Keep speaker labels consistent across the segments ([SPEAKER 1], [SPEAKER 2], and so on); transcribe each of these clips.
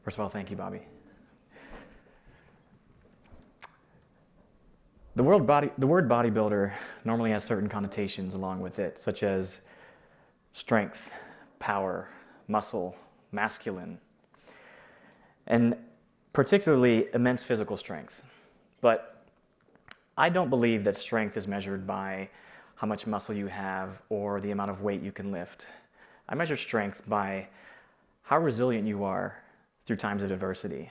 [SPEAKER 1] First of all, thank you, Bobby. The word bodybuilder normally has certain connotations along with it, such as strength, power, muscle, masculine, and particularly immense physical strength. But I don't believe that strength is measured by how much muscle you have or the amount of weight you can lift. I measure strength by how resilient you are through times of adversity.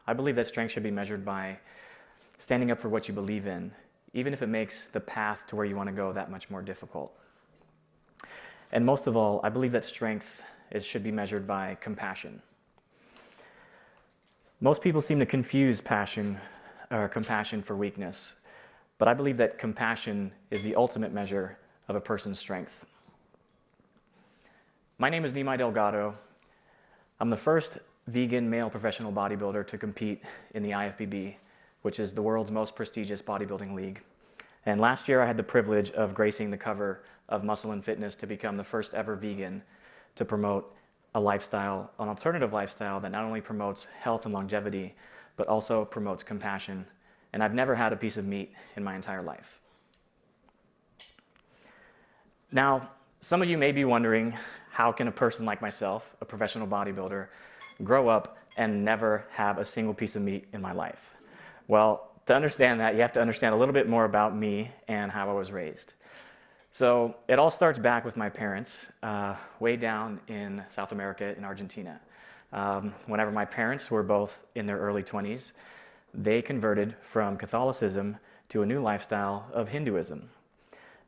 [SPEAKER 1] I believe that strength should be measured by standing up for what you believe in, even if it makes the path to where you want to go that much more difficult. And most of all, I believe that strength should be measured by compassion. Most people seem to confuse compassion for weakness, but I believe that compassion is the ultimate measure of a person's strength. My name is Nimai Delgado. I'm the first vegan male professional bodybuilder to compete in the IFBB, which is the world's most prestigious bodybuilding league. And last year I had the privilege of gracing the cover of Muscle and Fitness to become the first ever vegan to promote an alternative lifestyle that not only promotes health and longevity, but also promotes compassion. And I've never had a piece of meat in my entire life. Now, some of you may be wondering, how can a person like myself, a professional bodybuilder, grow up and never have a single piece of meat in my life? Well, to understand that, you have to understand a little bit more about me and how I was raised. So it all starts back with my parents, way down in South America in Argentina. Whenever my parents were both in their early 20s, they converted from Catholicism to a new lifestyle of Hinduism.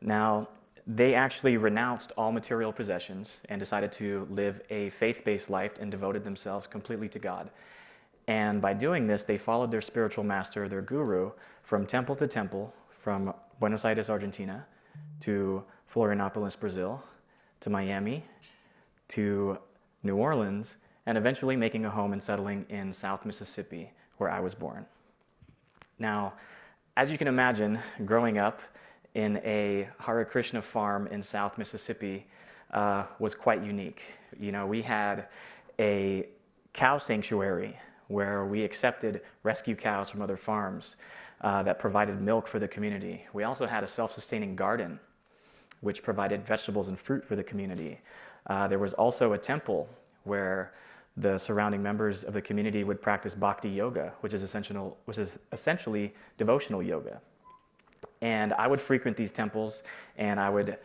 [SPEAKER 1] Now, they actually renounced all material possessions and decided to live a faith-based life and devoted themselves completely to God. And by doing this, they followed their spiritual master, their guru, from temple to temple, from Buenos Aires, Argentina, to Florianopolis, Brazil, to Miami, to New Orleans, and eventually making a home and settling in South Mississippi, where I was born. Now, as you can imagine, growing up in a Hare Krishna farm in South Mississippi was quite unique. You know, we had a cow sanctuary where we accepted rescue cows from other farms that provided milk for the community. We also had a self-sustaining garden which provided vegetables and fruit for the community. There was also a temple where the surrounding members of the community would practice bhakti yoga, which is essentially devotional yoga. And I would frequent these temples, and I would,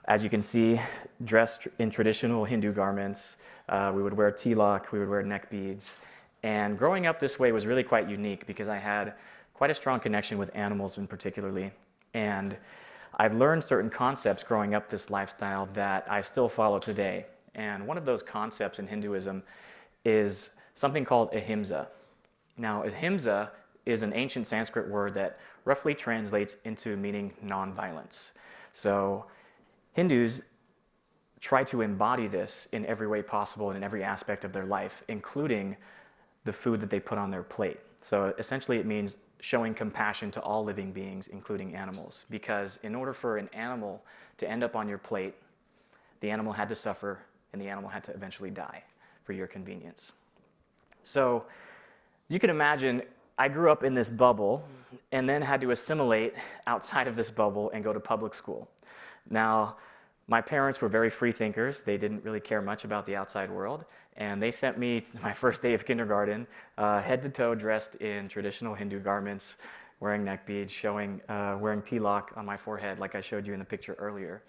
[SPEAKER 1] as you can see, dress in traditional Hindu garments. We would wear tilak, we would wear neck beads. And growing up this way was really quite unique because I had quite a strong connection with animals in particularly. And I learned certain concepts growing up this lifestyle that I still follow today. And one of those concepts in Hinduism is something called ahimsa. Now, ahimsa is an ancient Sanskrit word that roughly translates into meaning nonviolence. So Hindus try to embody this in every way possible and in every aspect of their life, including the food that they put on their plate. So essentially it means showing compassion to all living beings, including animals, because in order for an animal to end up on your plate, the animal had to suffer and the animal had to eventually die for your convenience. So you can imagine I grew up in this bubble and then had to assimilate outside of this bubble and go to public school. Now, my parents were very free thinkers. They didn't really care much about the outside world. And they sent me to my first day of kindergarten, head to toe dressed in traditional Hindu garments, wearing neck beads, wearing tilak on my forehead like I showed you in the picture earlier.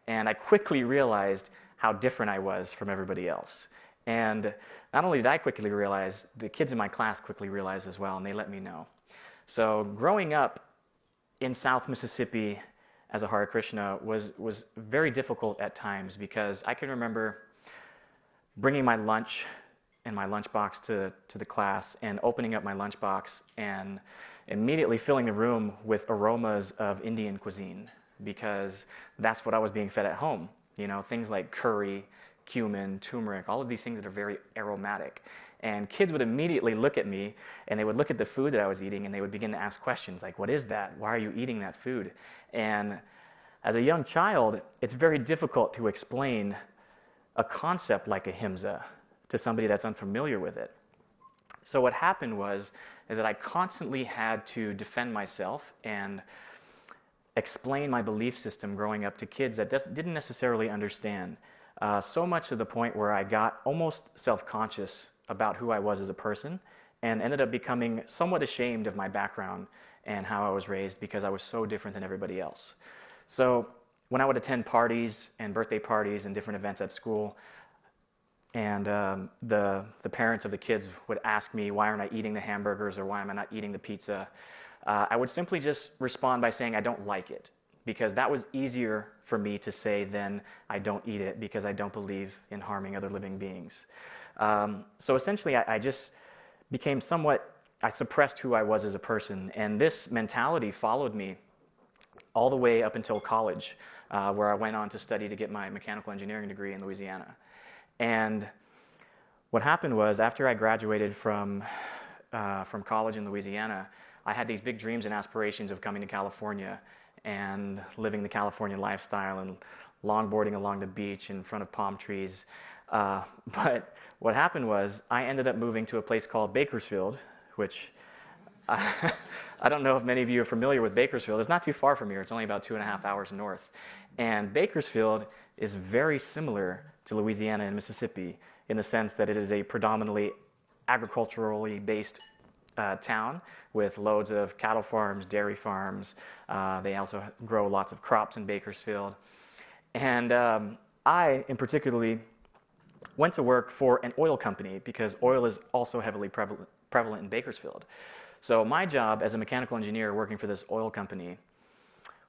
[SPEAKER 1] And I quickly realized how different I was from everybody else. And not only did I quickly realize, the kids in my class quickly realized as well, and they let me know. So growing up in South Mississippi as a Hare Krishna was very difficult at times because I can remember bringing my lunch and my lunchbox to the class and opening up my lunchbox and immediately filling the room with aromas of Indian cuisine because that's what I was being fed at home. You know, things like curry, cumin, turmeric, all of these things that are very aromatic. And kids would immediately look at me and they would look at the food that I was eating and they would begin to ask questions like, what is that? Why are you eating that food? And as a young child, it's very difficult to explain a concept like ahimsa to somebody that's unfamiliar with it. So what happened was is that I constantly had to defend myself and explain my belief system growing up to kids that didn't necessarily understand. So much to the point where I got almost self-conscious about who I was as a person and ended up becoming somewhat ashamed of my background and how I was raised because I was so different than everybody else. So when I would attend parties and birthday parties and different events at school, and the parents of the kids would ask me, why aren't I eating the hamburgers or why am I not eating the pizza? I would simply just respond by saying I don't like it, because that was easier for me to say than I don't eat it because I don't believe in harming other living beings. So essentially I just became I suppressed who I was as a person, and this mentality followed me all the way up until college, where I went on to study to get my mechanical engineering degree in Louisiana. And what happened was, after I graduated from college in Louisiana, I had these big dreams and aspirations of coming to California and living the California lifestyle and longboarding along the beach in front of palm trees. But what happened was I ended up moving to a place called Bakersfield, which I don't know if many of you are familiar with Bakersfield. It's not too far from here. It's only about 2.5 hours north. And Bakersfield is very similar to Louisiana and Mississippi in the sense that it is a predominantly agriculturally based town with loads of cattle farms, dairy farms. They also grow lots of crops in Bakersfield. And I, in particularly, went to work for an oil company because oil is also heavily prevalent in Bakersfield. So my job as a mechanical engineer working for this oil company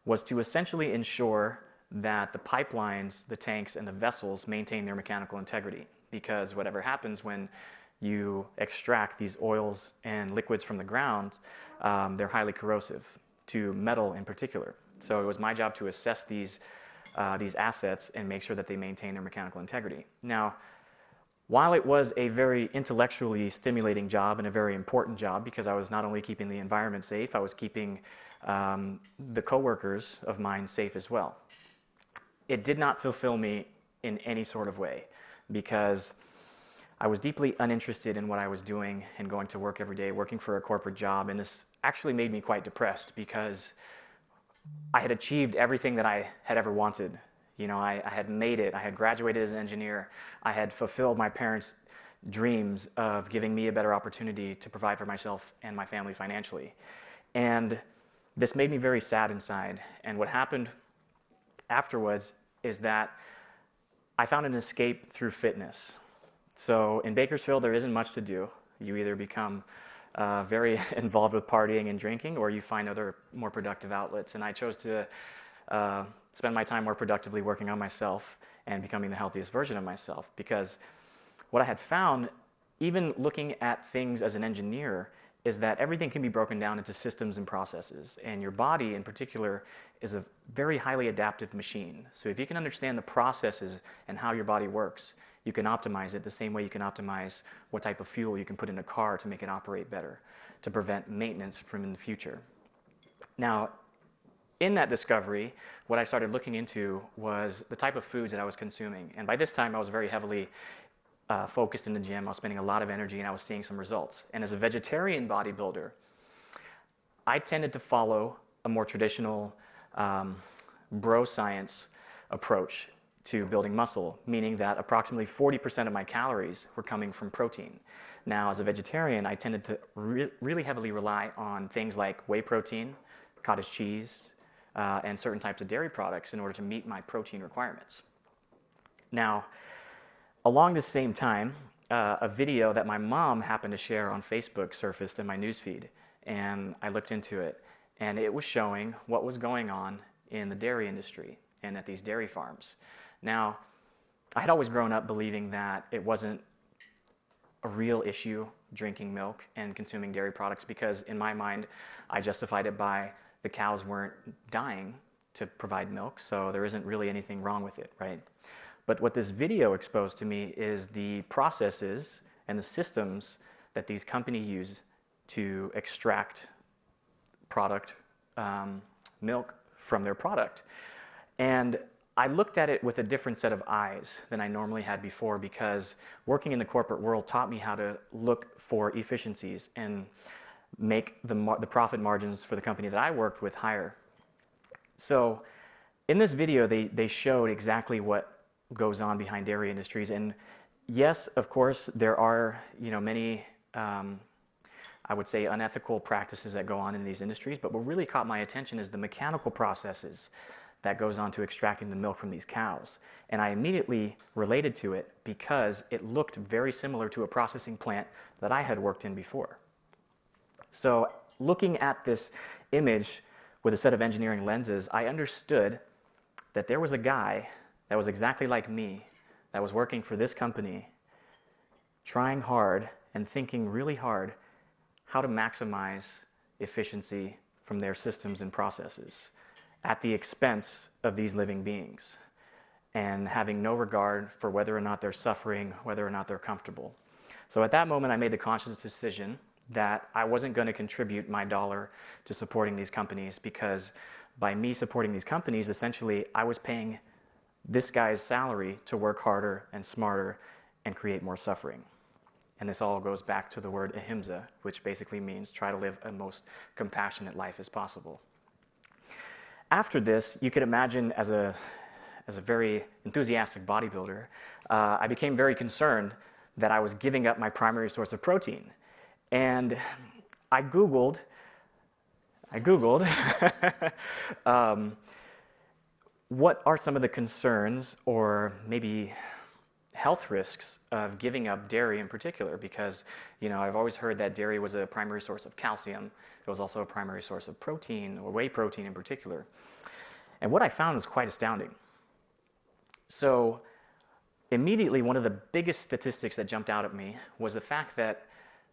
[SPEAKER 1] was to essentially ensure that the pipelines, the tanks, and the vessels maintain their mechanical integrity, because whatever happens when you extract these oils and liquids from the ground, they're highly corrosive to metal in particular. So it was my job to assess these assets and make sure that they maintain their mechanical integrity. Now, while it was a very intellectually stimulating job and a very important job, because I was not only keeping the environment safe, I was keeping the coworkers of mine safe as well. It did not fulfill me in any sort of way, because I was deeply uninterested in what I was doing and going to work every day, working for a corporate job, and this actually made me quite depressed because I had achieved everything that I had ever wanted. You know, I had made it. I had graduated as an engineer. I had fulfilled my parents' dreams of giving me a better opportunity to provide for myself and my family financially. And this made me very sad inside. And what happened afterwards is that I found an escape through fitness. So in Bakersfield, there isn't much to do. You either become very involved with partying and drinking, or you find other more productive outlets. And I chose to spend my time more productively working on myself and becoming the healthiest version of myself. Because what I had found, even looking at things as an engineer, is that everything can be broken down into systems and processes. And your body, in particular, is a very highly adaptive machine. So if you can understand the processes and how your body works, you can optimize it the same way you can optimize what type of fuel you can put in a car to make it operate better, to prevent maintenance from in the future. Now, in that discovery, what I started looking into was the type of foods that I was consuming. And by this time, I was very heavily focused in the gym. I was spending a lot of energy, and I was seeing some results. And as a vegetarian bodybuilder, I tended to follow a more traditional bro science approach to building muscle, meaning that approximately 40% of my calories were coming from protein. Now, as a vegetarian, I tended to really heavily rely on things like whey protein, cottage cheese, and certain types of dairy products in order to meet my protein requirements. Now, along the same time, a video that my mom happened to share on Facebook surfaced in my newsfeed, and I looked into it, and it was showing what was going on in the dairy industry and at these dairy farms. Now, I had always grown up believing that it wasn't a real issue drinking milk and consuming dairy products, because in my mind, I justified it by the cows weren't dying to provide milk, so there isn't really anything wrong with it, right? But what this video exposed to me is the processes and the systems that these companies use to extract product, milk from their product. And I looked at it with a different set of eyes than I normally had before, because working in the corporate world taught me how to look for efficiencies and make the profit margins for the company that I worked with higher. So in this video, they showed exactly what goes on behind dairy industries. And yes, of course, there are many, I would say, unethical practices that go on in these industries. But what really caught my attention is the mechanical processes that goes on to extracting the milk from these cows. And I immediately related to it because it looked very similar to a processing plant that I had worked in before. So looking at this image with a set of engineering lenses, I understood that there was a guy that was exactly like me, that was working for this company, trying hard and thinking really hard how to maximize efficiency from their systems and processes at the expense of these living beings, and having no regard for whether or not they're suffering, whether or not they're comfortable. So at that moment, I made the conscious decision that I wasn't going to contribute my dollar to supporting these companies, because by me supporting these companies, essentially I was paying this guy's salary to work harder and smarter and create more suffering. And this all goes back to the word ahimsa, which basically means try to live a most compassionate life as possible. After this, you could imagine as a very enthusiastic bodybuilder, I became very concerned that I was giving up my primary source of protein. And I Googled what are some of the concerns or maybe health risks of giving up dairy in particular, because I've always heard that dairy was a primary source of calcium. It was also a primary source of protein, or whey protein in particular. And what I found was quite astounding. So immediately, one of the biggest statistics that jumped out at me was the fact that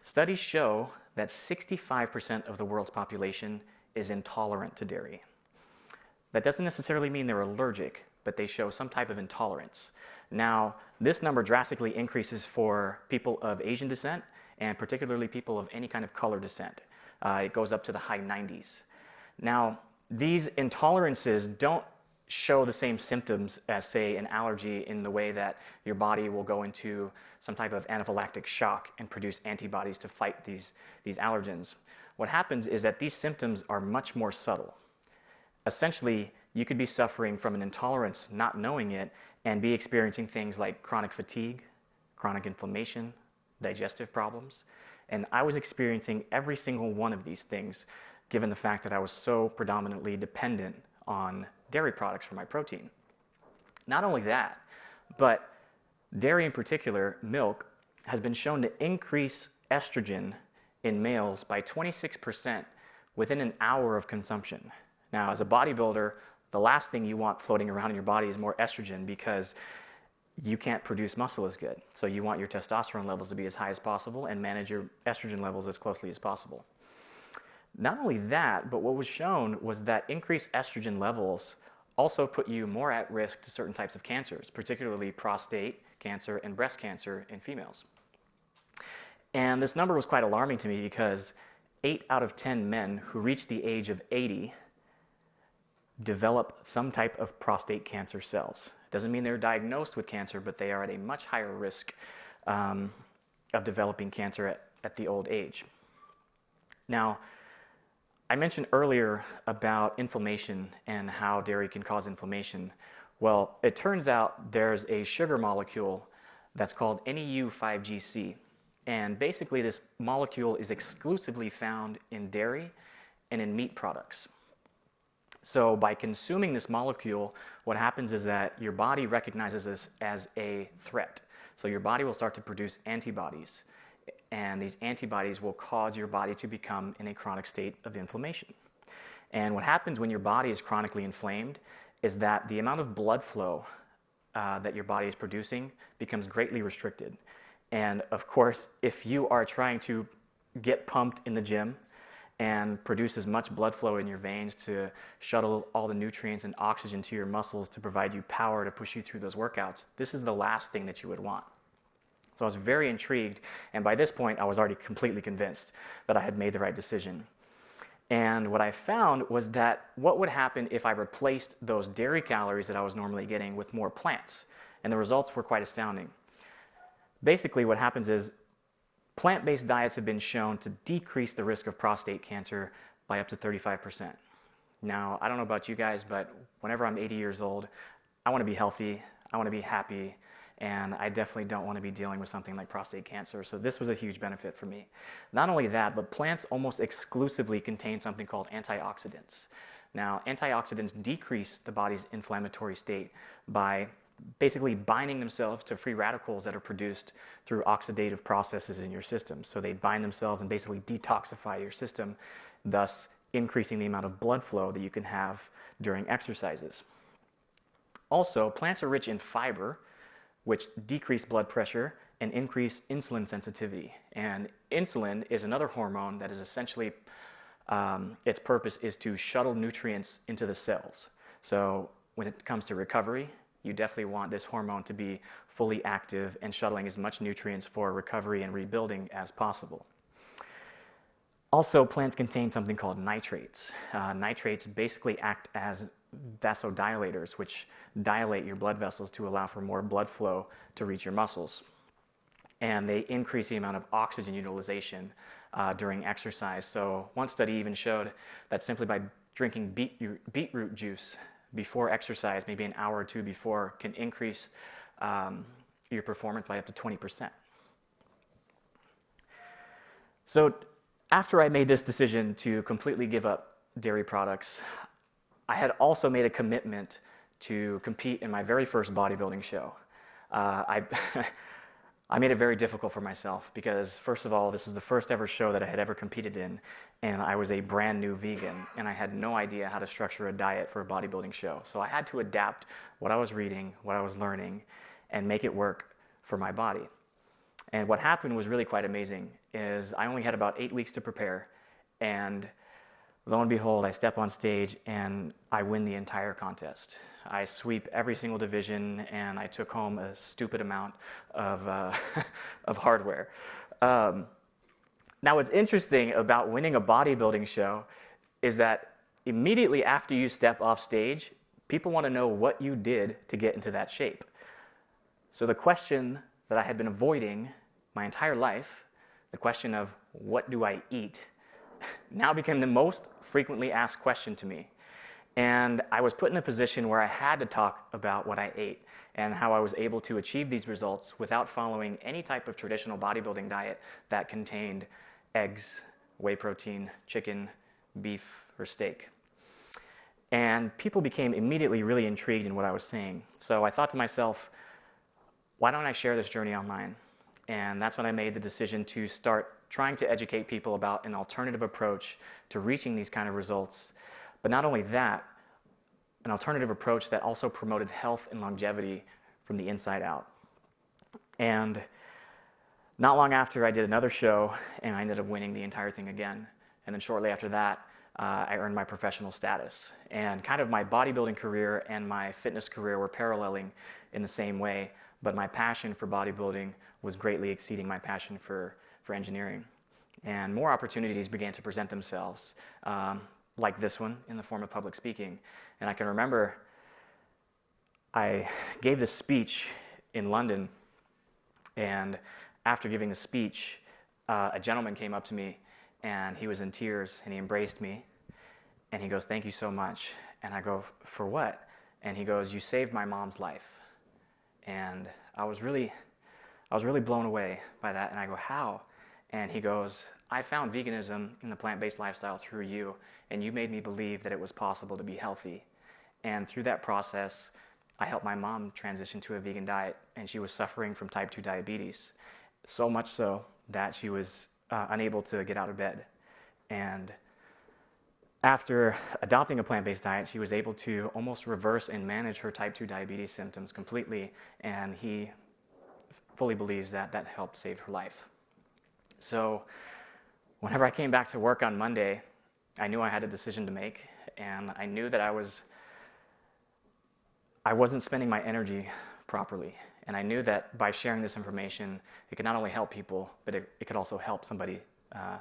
[SPEAKER 1] studies show that 65% of the world's population is intolerant to dairy. That doesn't necessarily mean they're allergic, but they show some type of intolerance. Now, this number drastically increases for people of Asian descent, and particularly people of any kind of color descent. It goes up to the high 90s. Now, these intolerances don't show the same symptoms as, say, an allergy, in the way that your body will go into some type of anaphylactic shock and produce antibodies to fight these allergens. What happens is that these symptoms are much more subtle. Essentially, you could be suffering from an intolerance, not knowing it, and be experiencing things like chronic fatigue, chronic inflammation, digestive problems. And I was experiencing every single one of these things, given the fact that I was so predominantly dependent on dairy products for my protein. Not only that, but dairy in particular, milk, has been shown to increase estrogen in males by 26% within an hour of consumption. Now, as a bodybuilder, the last thing you want floating around in your body is more estrogen, because you can't produce muscle as good. So you want your testosterone levels to be as high as possible and manage your estrogen levels as closely as possible. Not only that, but what was shown was that increased estrogen levels also put you more at risk to certain types of cancers, particularly prostate cancer and breast cancer in females. And this number was quite alarming to me, because 8 out of 10 men who reach the age of 80 develop some type of prostate cancer cells. Doesn't mean they're diagnosed with cancer, but they are at a much higher risk of developing cancer at the old age. Now, I mentioned earlier about inflammation and how dairy can cause inflammation. Well, it turns out there's a sugar molecule that's called NEU5GC. And basically, this molecule is exclusively found in dairy and in meat products. So by consuming this molecule, what happens is that your body recognizes this as a threat. So your body will start to produce antibodies, and these antibodies will cause your body to become in a chronic state of inflammation. And what happens when your body is chronically inflamed is that the amount of blood flow that your body is producing becomes greatly restricted. And of course, if you are trying to get pumped in the gym and produce as much blood flow in your veins to shuttle all the nutrients and oxygen to your muscles to provide you power to push you through those workouts, this is the last thing that you would want. So I was very intrigued, and by this point, I was already completely convinced that I had made the right decision. And what I found was that what would happen if I replaced those dairy calories that I was normally getting with more plants? And the results were quite astounding. Basically, what happens is plant-based diets have been shown to decrease the risk of prostate cancer by up to 35%. Now, I don't know about you guys, but whenever I'm 80 years old, I want to be healthy, I want to be happy, and I definitely don't want to be dealing with something like prostate cancer. So this was a huge benefit for me. Not only that, but plants almost exclusively contain something called antioxidants. Now, antioxidants decrease the body's inflammatory state by basically binding themselves to free radicals that are produced through oxidative processes in your system. So they bind themselves and basically detoxify your system, thus increasing the amount of blood flow that you can have during exercises. Also, plants are rich in fiber, which decrease blood pressure and increase insulin sensitivity. And insulin is another hormone that is essentially, its purpose is to shuttle nutrients into the cells. So when it comes to recovery, you definitely want this hormone to be fully active and shuttling as much nutrients for recovery and rebuilding as possible. Also, plants contain something called nitrates. Nitrates basically act as vasodilators, which dilate your blood vessels to allow for more blood flow to reach your muscles. And they increase the amount of oxygen utilization during exercise. So one study even showed that simply by drinking beetroot juice before exercise, maybe an hour or two before, can increase your performance by up to 20%. So after I made this decision to completely give up dairy products, I had also made a commitment to compete in my very first bodybuilding show. I made it very difficult for myself because, first of all, this is the first ever show that I had ever competed in, and I was a brand new vegan, and I had no idea how to structure a diet for a bodybuilding show. So I had to adapt what I was reading, what I was learning, and make it work for my body. And what happened was really quite amazing, is I only had about 8 weeks to prepare, and lo and behold, I step on stage and I win the entire contest. I sweep every single division, and I took home a stupid amount of, of hardware. Now, what's interesting about winning a bodybuilding show is that immediately after you step off stage, people want to know what you did to get into that shape. So the question that I had been avoiding my entire life, the question of what do I eat, now became the most frequently asked question to me. And I was put in a position where I had to talk about what I ate and how I was able to achieve these results without following any type of traditional bodybuilding diet that contained eggs, whey protein, chicken, beef, or steak. And people became immediately really intrigued in what I was saying. So I thought to myself, why don't I share this journey online? And that's when I made the decision to start trying to educate people about an alternative approach to reaching these kind of results. But not only that, an alternative approach that also promoted health and longevity from the inside out. And not long after, I did another show, and I ended up winning the entire thing again. And then shortly after that, I earned my professional status. And kind of my bodybuilding career and my fitness career were paralleling in the same way, but my passion for bodybuilding was greatly exceeding my passion for engineering. And more opportunities began to present themselves, like this one in the form of public speaking. And I can remember I gave this speech in London, and after giving the speech, a gentleman came up to me, and he was in tears, and he embraced me, and he goes, "Thank you so much." And I go, "For what?" And he goes, "You saved my mom's life." And I was really blown away by that, and I go, "How?" And he goes, "I found veganism in the plant-based lifestyle through you, and you made me believe that it was possible to be healthy. And through that process, I helped my mom transition to a vegan diet, and she was suffering from type 2 diabetes, so much so that she was unable to get out of bed. And after adopting a plant-based diet, she was able to almost reverse and manage her type 2 diabetes symptoms completely, and he fully believes that that helped save her life." So whenever I came back to work on Monday, I knew I had a decision to make, and I knew that I wasn't spending my energy properly. And I knew that by sharing this information, it could not only help people, but it could also help somebody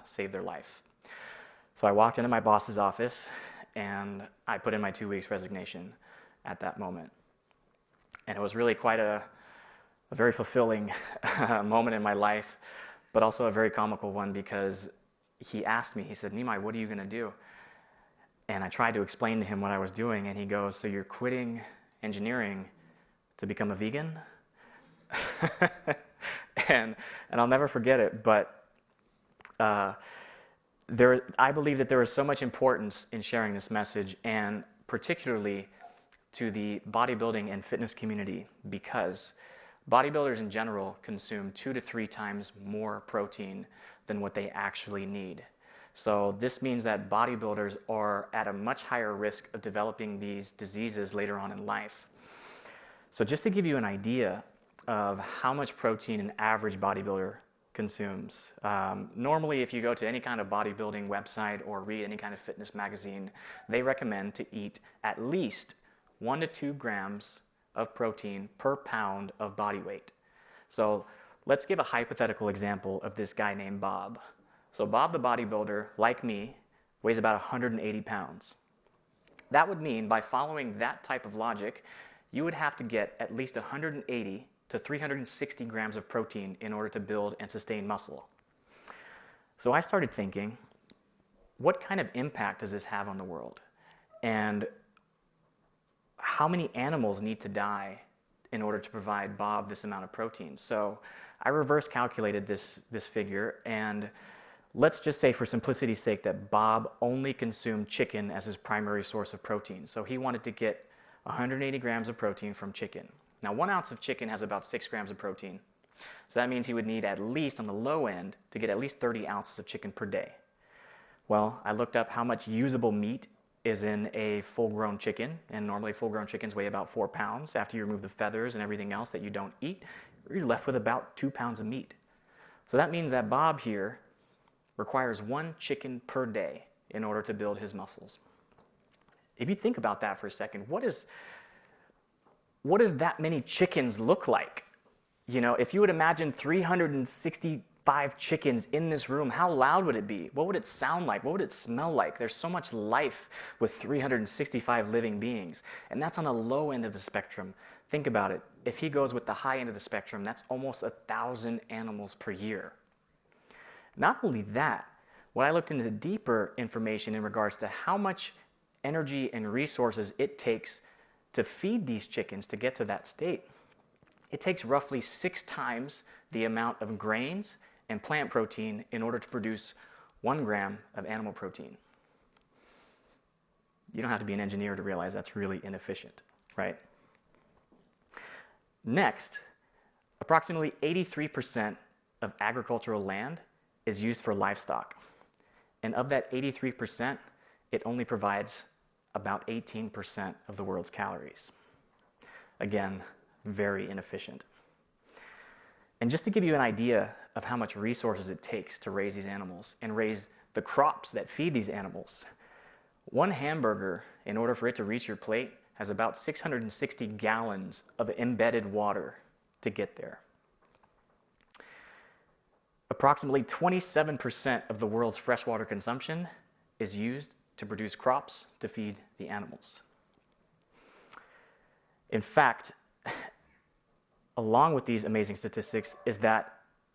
[SPEAKER 1] save their life. So I walked into my boss's office and I put in my 2 weeks resignation at that moment. And it was really quite a very fulfilling moment in my life, but also a very comical one because he asked me, he said, "Nimai, what are you going to do?" And I tried to explain to him what I was doing, and he goes, "So you're quitting engineering to become a vegan?" and I'll never forget it, but I believe that there is so much importance in sharing this message, and particularly to the bodybuilding and fitness community, because bodybuilders in general consume 2 to 3 times more protein than what they actually need. So this means that bodybuilders are at a much higher risk of developing these diseases later on in life. So just to give you an idea of how much protein an average bodybuilder consumes. Normally, if you go to any kind of bodybuilding website or read any kind of fitness magazine, they recommend to eat at least 1 to 2 grams of protein per pound of body weight. So let's give a hypothetical example of this guy named Bob. So Bob the bodybuilder, like me, weighs about 180 pounds. That would mean, by following that type of logic, you would have to get at least 180 to 360 grams of protein in order to build and sustain muscle. So I started thinking, what kind of impact does this have on the world? And how many animals need to die in order to provide Bob this amount of protein? So I reverse calculated this figure, and let's just say, for simplicity's sake, that Bob only consumed chicken as his primary source of protein. So he wanted to get 180 grams of protein from chicken. Now, 1 ounce of chicken has about 6 grams of protein. So that means he would need, at least on the low end, to get at least 30 ounces of chicken per day. Well, I looked up how much usable meat is in a full-grown chicken, and normally full-grown chickens weigh about 4 pounds. After you remove the feathers and everything else that you don't eat, you're left with about 2 pounds of meat. So that means that Bob here requires 1 chicken per day in order to build his muscles. If you think about that for a second, what does that many chickens look like? You know, if you would imagine 365 chickens in this room, how loud would it be? What would it sound like? What would it smell like? There's so much life with 365 living beings, and that's on the low end of the spectrum. Think about it. If he goes with the high end of the spectrum, that's almost 1,000 animals per year. Not only that, when I looked into the deeper information in regards to how much energy and resources it takes to feed these chickens to get to that state, it takes roughly 6 times the amount of grains and plant protein in order to produce 1 gram of animal protein. You don't have to be an engineer to realize that's really inefficient, right? Next, approximately 83% of agricultural land is used for livestock. And of that 83%, it only provides about 18% of the world's calories. Again, very inefficient. And just to give you an idea of how much resources it takes to raise these animals and raise the crops that feed these animals, 1 hamburger, in order for it to reach your plate, has about 660 gallons of embedded water to get there. Approximately 27% of the world's freshwater consumption is used to produce crops to feed the animals. In fact, along with these amazing statistics, is that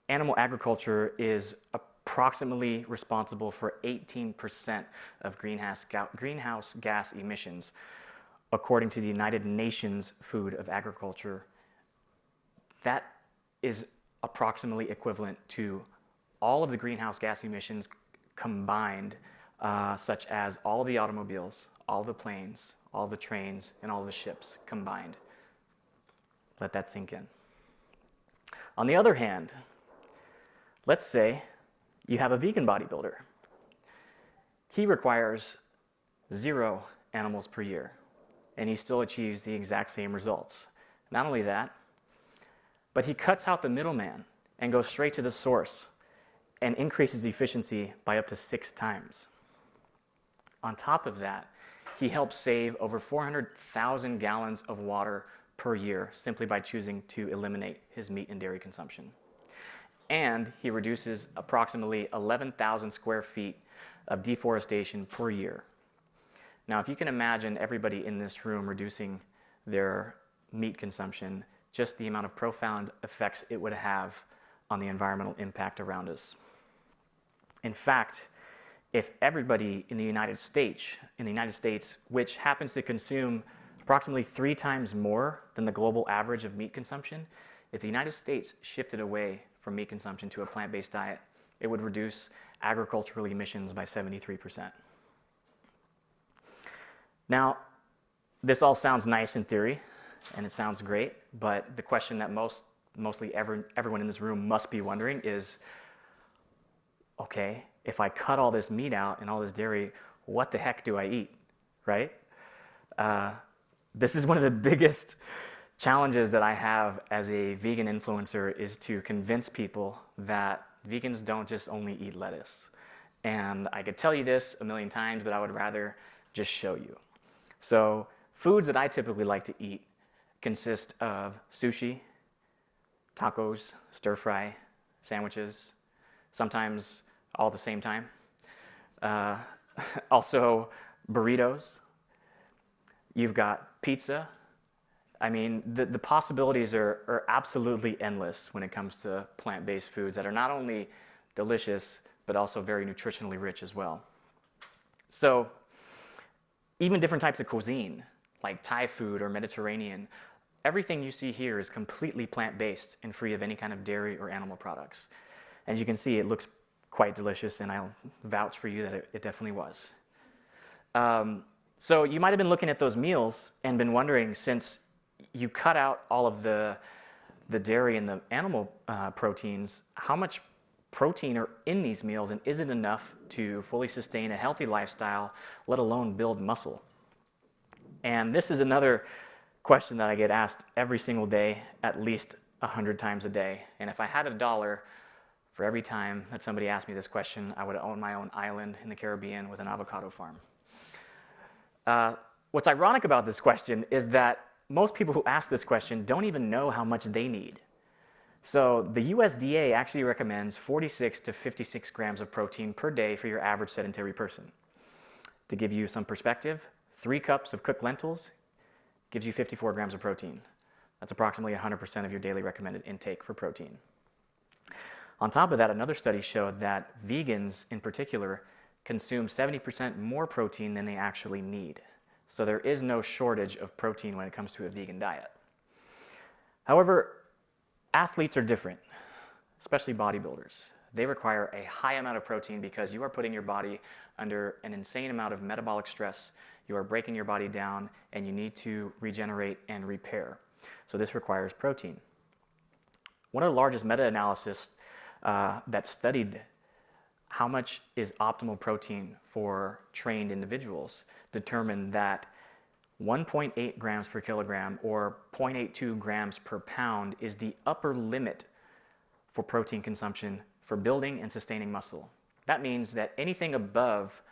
[SPEAKER 1] animal agriculture is approximately responsible for 18% of greenhouse gas emissions, according to the United Nations Food of Agriculture. That is approximately equivalent to all of the greenhouse gas emissions combined, such as all of the automobiles, all the planes, all the trains, and all the ships combined. Let that sink in. On the other hand, let's say you have a vegan bodybuilder. He requires 0 animals per year, and he still achieves the exact same results. Not only that, but he cuts out the middleman and goes straight to the source and increases efficiency by up to 6 times. On top of that, he helps save over 400,000 gallons of water per year simply by choosing to eliminate his meat and dairy consumption. And he reduces approximately 11,000 square feet of deforestation per year. Now, if you can imagine everybody in this room reducing their meat consumption, just the amount of profound effects it would have on the environmental impact around us. In fact, if everybody in the United States, which happens to consume approximately 3 times more than the global average of meat consumption, if the United States shifted away from meat consumption to a plant-based diet, it would reduce agricultural emissions by 73%. Now, this all sounds nice in theory, and it sounds great, but the question that mostly everyone in this room must be wondering is, okay, if I cut all this meat out and all this dairy, what the heck do I eat, right? This is one of the biggest challenges that I have as a vegan influencer, is to convince people that vegans don't just only eat lettuce. And I could tell you this a million times, but I would rather just show you. So foods that I typically like to eat consist of sushi, tacos, stir fry, sandwiches, sometimes all at the same time. Also burritos. You've got pizza. I mean, the possibilities are absolutely endless when it comes to plant-based foods that are not only delicious, but also very nutritionally rich as well. So even different types of cuisine, like Thai food or Mediterranean, everything you see here is completely plant-based and free of any kind of dairy or animal products. As you can see, it looks quite delicious, and I'll vouch for you that it definitely was. So you might have been looking at those meals and been wondering, since you cut out all of the dairy and the animal proteins, how much protein are in these meals, and is it enough to fully sustain a healthy lifestyle, let alone build muscle? And this is another question that I get asked every single day, at least 100 times a day. And if I had $1 for every time that somebody asked me this question, I would own my own island in the Caribbean with an avocado farm. What's ironic about this question is that most people who ask this question don't even know how much they need. So the USDA actually recommends 46 to 56 grams of protein per day for your average sedentary person. To give you some perspective, 3 cups of cooked lentils gives you 54 grams of protein. That's approximately 100% of your daily recommended intake for protein. On top of that, another study showed that vegans in particular consume 70% more protein than they actually need. So there is no shortage of protein when it comes to a vegan diet. However, athletes are different, especially bodybuilders. They require a high amount of protein because you are putting your body under an insane amount of metabolic stress. You are breaking your body down, and you need to regenerate and repair. So this requires protein. One of the largest meta-analyses that studied how much is optimal protein for trained individuals determined that 1.8 grams per kilogram or 0.82 grams per pound is the upper limit for protein consumption for building and sustaining muscle. That means that anything above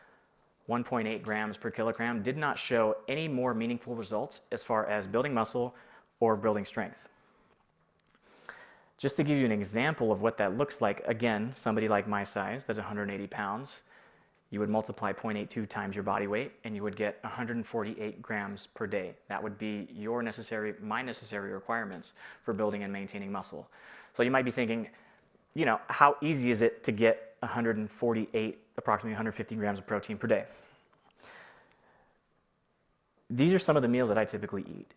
[SPEAKER 1] 1.8 grams per kilogram did not show any more meaningful results as far as building muscle or building strength. Just to give you an example of what that looks like, again, somebody like my size, that's 180 pounds, you would multiply 0.82 times your body weight, and you would get 148 grams per day. That would be my necessary requirements for building and maintaining muscle. So you might be thinking, how easy is it to get 148, approximately 150 grams of protein per day? These are some of the meals that I typically eat.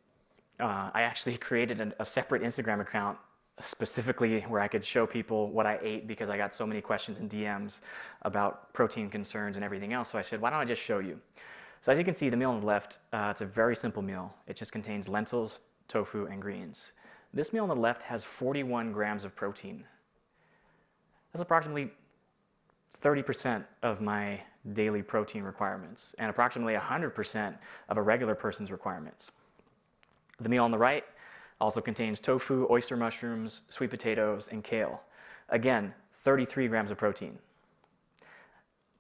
[SPEAKER 1] I actually created a separate Instagram account specifically where I could show people what I ate because I got so many questions and DMs about protein concerns and everything else. So I said, why don't I just show you? So as you can see, the meal on the left, it's a very simple meal. It just contains lentils, tofu, and greens. This meal on the left has 41 grams of protein. That's approximately 30% of my daily protein requirements and approximately 100% of a regular person's requirements. The meal on the right also contains tofu, oyster mushrooms, sweet potatoes, and kale. Again, 33 grams of protein.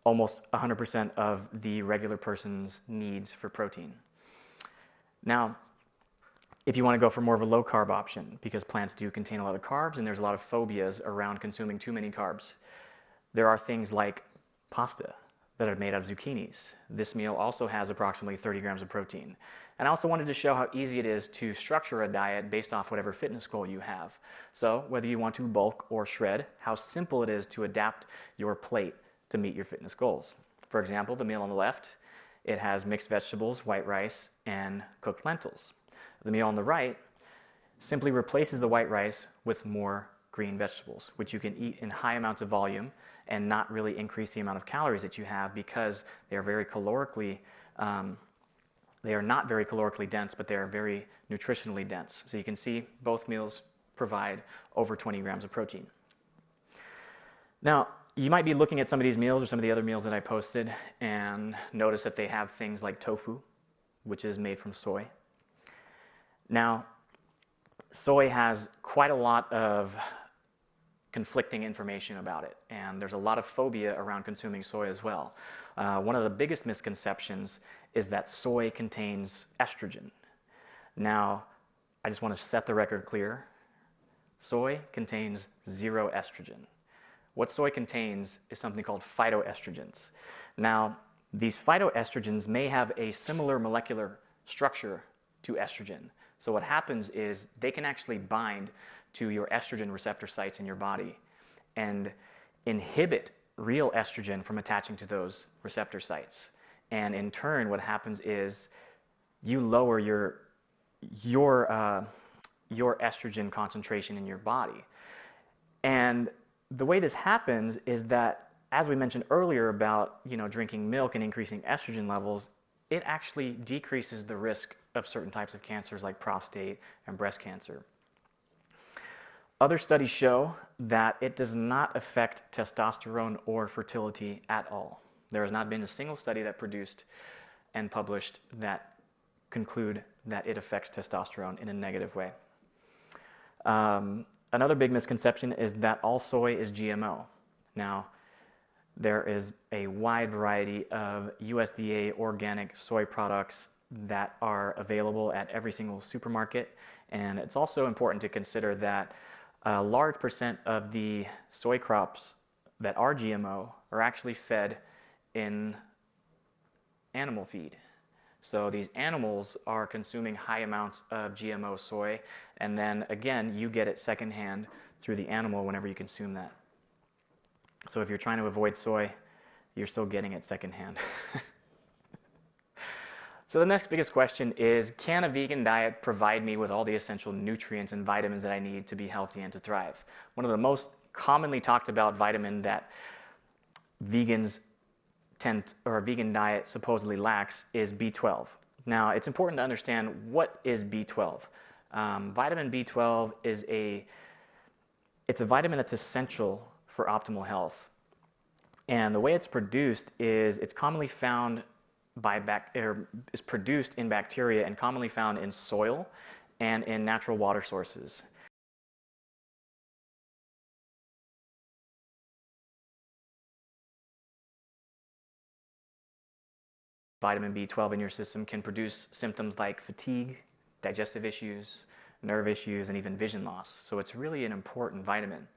[SPEAKER 1] Almost 100% of the regular person's needs for protein. Now, if you want to go for more of a low-carb option, because plants do contain a lot of carbs and there's a lot of phobias around consuming too many carbs, there are things like pasta. that are made out of zucchinis. This meal also has approximately 30 grams of protein. And I also wanted to show how easy it is to structure a diet based off whatever fitness goal you have. So whether you want to bulk or shred, how simple it is to adapt your plate to meet your fitness goals. For example, the meal on the left, it has mixed vegetables, white rice, and cooked lentils. The meal on the right simply replaces the white rice with more green vegetables, which you can eat in high amounts of volume and not really increase the amount of calories that you have because they are very calorically, they are not very calorically dense, but they are very nutritionally dense. So you can see both meals provide over 20 grams of protein. Now, you might be looking at some of these meals or some of the other meals that I posted and notice that they have things like tofu, which is made from soy. Now, soy has quite a lot of conflicting information about it, and there's a lot of phobia around consuming soy as well. One of the biggest misconceptions is that soy contains estrogen. Now, I just want to set the record clear. Soy contains 0 estrogen. What soy contains is something called phytoestrogens. Now, these phytoestrogens may have a similar molecular structure to estrogen. So what happens is they can actually bind to your estrogen receptor sites in your body and inhibit real estrogen from attaching to those receptor sites. And in turn, what happens is you lower your estrogen concentration in your body. And the way this happens is that, as we mentioned earlier about drinking milk and increasing estrogen levels, it actually decreases the risk of certain types of cancers like prostate and breast cancer. Other studies show that it does not affect testosterone or fertility at all. There has not been a single study that produced and published that conclude that it affects testosterone in a negative way. Another big misconception is that all soy is GMO. Now, there is a wide variety of USDA organic soy products that are available at every single supermarket, and it's also important to consider that a large percent of the soy crops that are GMO are actually fed in animal feed. So these animals are consuming high amounts of GMO soy, and then again, you get it secondhand through the animal whenever you consume that. So if you're trying to avoid soy, you're still getting it secondhand. So the next biggest question is, can a vegan diet provide me with all the essential nutrients and vitamins that I need to be healthy and to thrive? One of the most commonly talked about vitamin that vegans a vegan diet supposedly lacks is B12. Now, it's important to understand what is B12. Vitamin B12 is it's a vitamin that's essential for optimal health. And the way it's produced is it's commonly found is produced in bacteria and commonly found in soil and in natural water sources. Vitamin B12 in your system can produce symptoms like fatigue, digestive issues, nerve issues, and even vision loss. So it's really an important vitamin.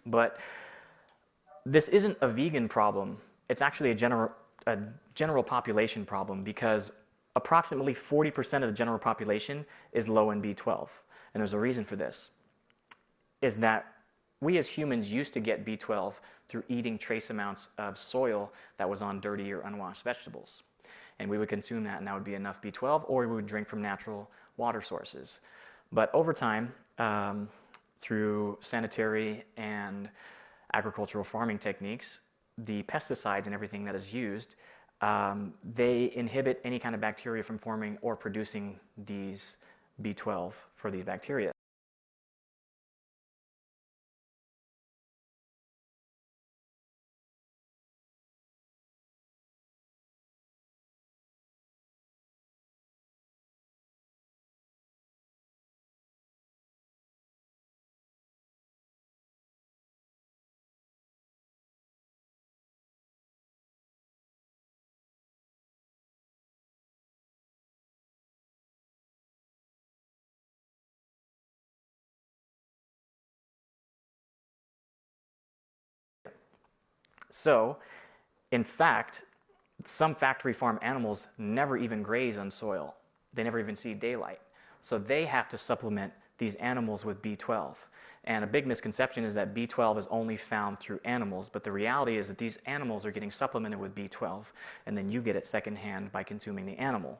[SPEAKER 1] But this isn't a vegan problem. It's actually a general population problem because approximately 40% of the general population is low in B12. And there's a reason for this, is that we as humans used to get B12 through eating trace amounts of soil that was on dirty or unwashed vegetables. And we would consume that and that would be enough B12, or we would drink from natural water sources. But over time, through sanitary and agricultural farming techniques, the pesticides and everything that is used, they inhibit any kind of bacteria from forming or producing these B12 for these bacteria. So In fact, some factory farm animals never even graze on soil. They never even see daylight. So they have to supplement these animals with B12. And a big misconception is that B12 is only found through animals, but the reality is that these animals are getting supplemented with B12, and then you get it secondhand by consuming the animal.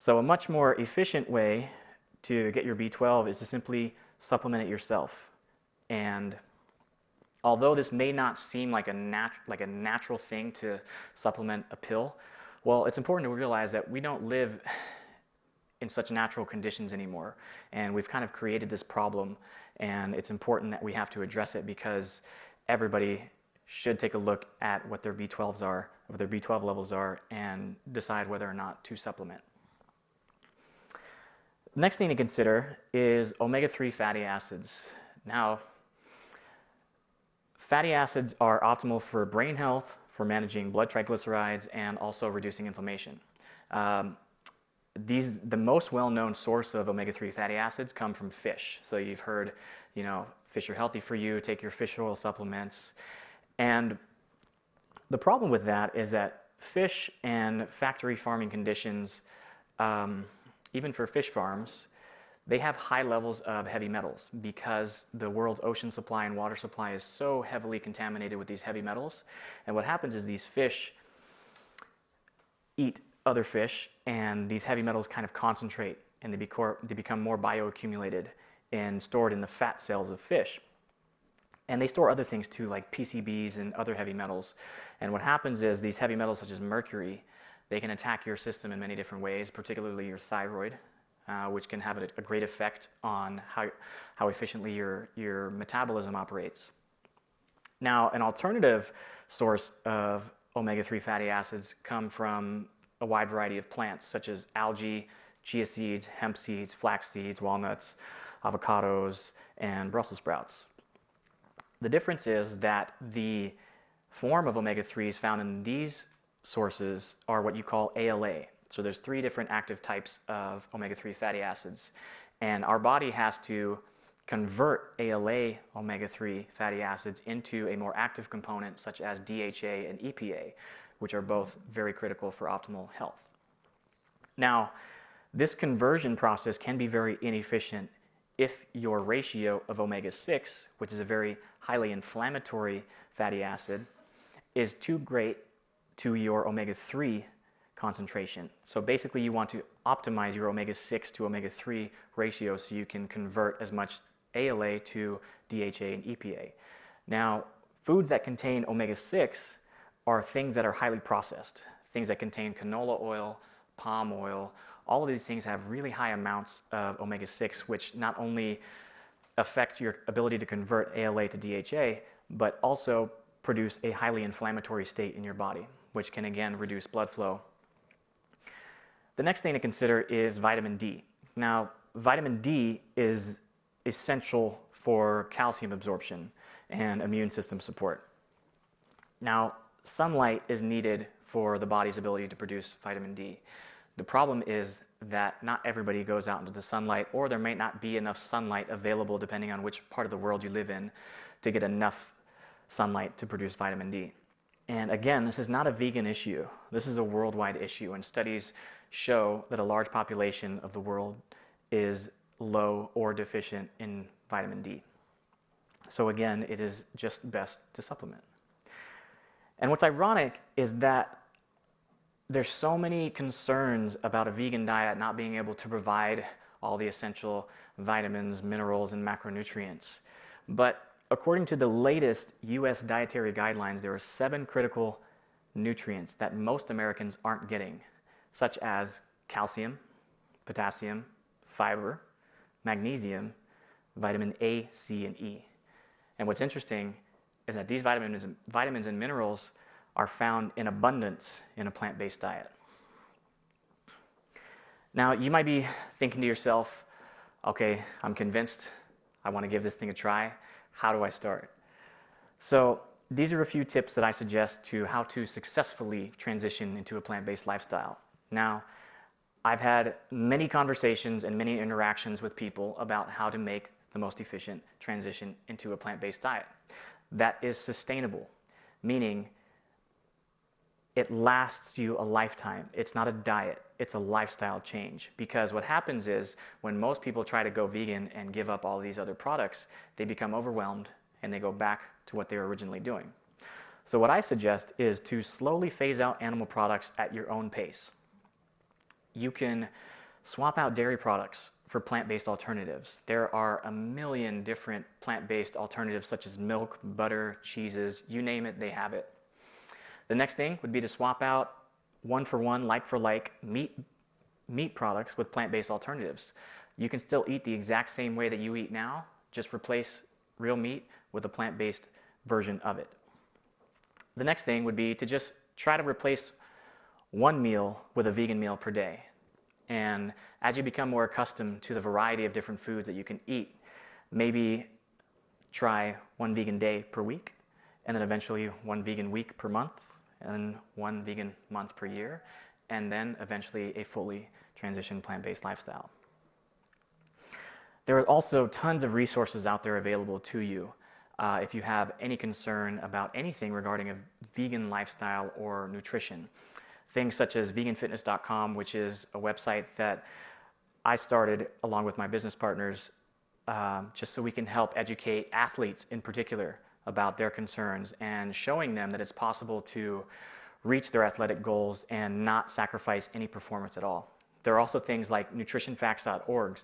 [SPEAKER 1] So a much more efficient way to get your B12 is to simply supplement it yourself. And although this may not seem like a natural thing to supplement a pill, well, it's important to realize that we don't live in such natural conditions anymore. And we've kind of created this problem, and it's important that we have to address it because everybody should take a look at what their B12s are, what their B12 levels are, and decide whether or not to supplement. The next thing to consider is omega-3 fatty acids. Now, fatty acids are optimal for brain health, for managing blood triglycerides, and also reducing inflammation. The most well-known source of omega-3 fatty acids come from fish. So you've heard, fish are healthy for you, take your fish oil supplements. And the problem with that is that fish and factory farming conditions, even for fish farms, they have high levels of heavy metals because the world's ocean supply and water supply is so heavily contaminated with these heavy metals. And what happens is these fish eat other fish, and these heavy metals kind of concentrate, and they become more bioaccumulated and stored in the fat cells of fish. And they store other things too, like PCBs and other heavy metals. And what happens is these heavy metals, such as mercury, they can attack your system in many different ways, particularly your thyroid, which can have a great effect on how efficiently your metabolism operates. Now, an alternative source of omega-3 fatty acids come from a wide variety of plants, such as algae, chia seeds, hemp seeds, flax seeds, walnuts, avocados, and Brussels sprouts. The difference is that the form of omega-3s found in these sources are what you call ALA. So there's 3 different active types of omega-3 fatty acids. And our body has to convert ALA omega-3 fatty acids into a more active component such as DHA and EPA, which are both very critical for optimal health. Now, this conversion process can be very inefficient if your ratio of omega-6, which is a very highly inflammatory fatty acid, is too great to your omega-3 concentration. So basically you want to optimize your omega-6 to omega-3 ratio so you can convert as much ALA to DHA and EPA. Now, foods that contain omega-6 are things that are highly processed, things that contain canola oil, palm oil. All of these things have really high amounts of omega-6, which not only affect your ability to convert ALA to DHA, but also produce a highly inflammatory state in your body, which can again reduce blood flow. The next thing to consider is vitamin D. Now, vitamin D is essential for calcium absorption and immune system support. Now, sunlight is needed for the body's ability to produce vitamin D. The problem is that not everybody goes out into the sunlight, or there may not be enough sunlight available depending on which part of the world you live in to get enough sunlight to produce vitamin D. And again, this is not a vegan issue. This is a worldwide issue, and studies show that a large population of the world is low or deficient in vitamin D. So again, it is just best to supplement. And what's ironic is that there's so many concerns about a vegan diet not being able to provide all the essential vitamins, minerals, and macronutrients. But according to the latest US dietary guidelines, there are 7 critical nutrients that most Americans aren't getting, such as calcium, potassium, fiber, magnesium, vitamin A, C, and E. And what's interesting is that these vitamins and minerals are found in abundance in a plant-based diet. Now, you might be thinking to yourself, okay, I'm convinced, I want to give this thing a try. How do I start? So these are a few tips that I suggest to how to successfully transition into a plant-based lifestyle. Now, I've had many conversations and many interactions with people about how to make the most efficient transition into a plant-based diet that is sustainable, meaning it lasts you a lifetime. It's not a diet, it's a lifestyle change. Because what happens is when most people try to go vegan and give up all these other products, they become overwhelmed and they go back to what they were originally doing. So what I suggest is to slowly phase out animal products at your own pace. You can swap out dairy products for plant-based alternatives. There are a million different plant-based alternatives such as milk, butter, cheeses, you name it, they have it. The next thing would be to swap out one for one, like for like meat products with plant-based alternatives. You can still eat the exact same way that you eat now, just replace real meat with a plant-based version of it. The next thing would be to just try to replace one meal with a vegan meal per day. And as you become more accustomed to the variety of different foods that you can eat, maybe try one vegan day per week, and then eventually one vegan week per month, and then one vegan month per year, and then eventually a fully transitioned plant-based lifestyle. There are also tons of resources out there available to you if you have any concern about anything regarding a vegan lifestyle or nutrition. Things such as veganfitness.com, which is a website that I started along with my business partners just so we can help educate athletes in particular about their concerns and showing them that it's possible to reach their athletic goals and not sacrifice any performance at all. There are also things like nutritionfacts.org,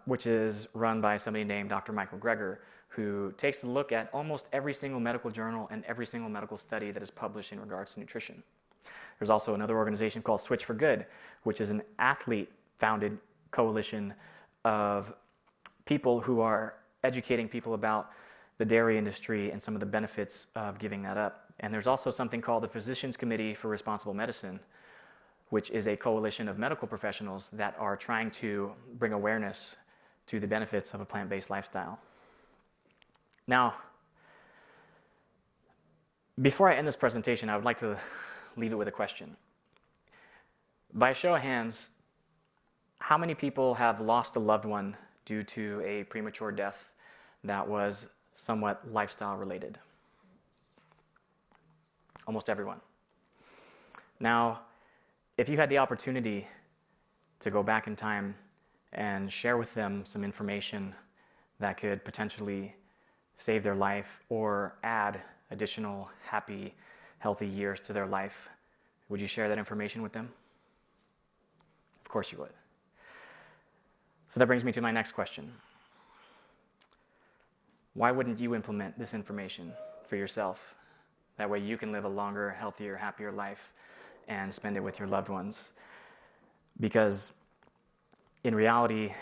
[SPEAKER 1] which is run by somebody named Dr. Michael Greger, who takes a look at almost every single medical journal and every single medical study that is published in regards to nutrition. There's also another organization called Switch for Good, which is an athlete-founded coalition of people who are educating people about the dairy industry and some of the benefits of giving that up. And there's also something called the Physicians Committee for Responsible Medicine, which is a coalition of medical professionals that are trying to bring awareness to the benefits of a plant-based lifestyle. Now, before I end this presentation, I would like to leave it with a question. By a show of hands, how many people have lost a loved one due to a premature death that was somewhat lifestyle related? Almost everyone. Now, if you had the opportunity to go back in time and share with them some information that could potentially save their life or add additional happy, healthy years to their life, would you share that information with them? Of course you would. So that brings me to my next question. Why wouldn't you implement this information for yourself? That way you can live a longer, healthier, happier life and spend it with your loved ones. Because in reality,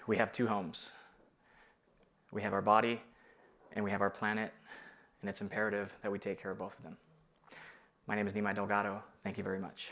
[SPEAKER 1] we have two homes. We have our body and we have our planet, and it's imperative that we take care of both of them. My name is Nimai Delgado. Thank you very much.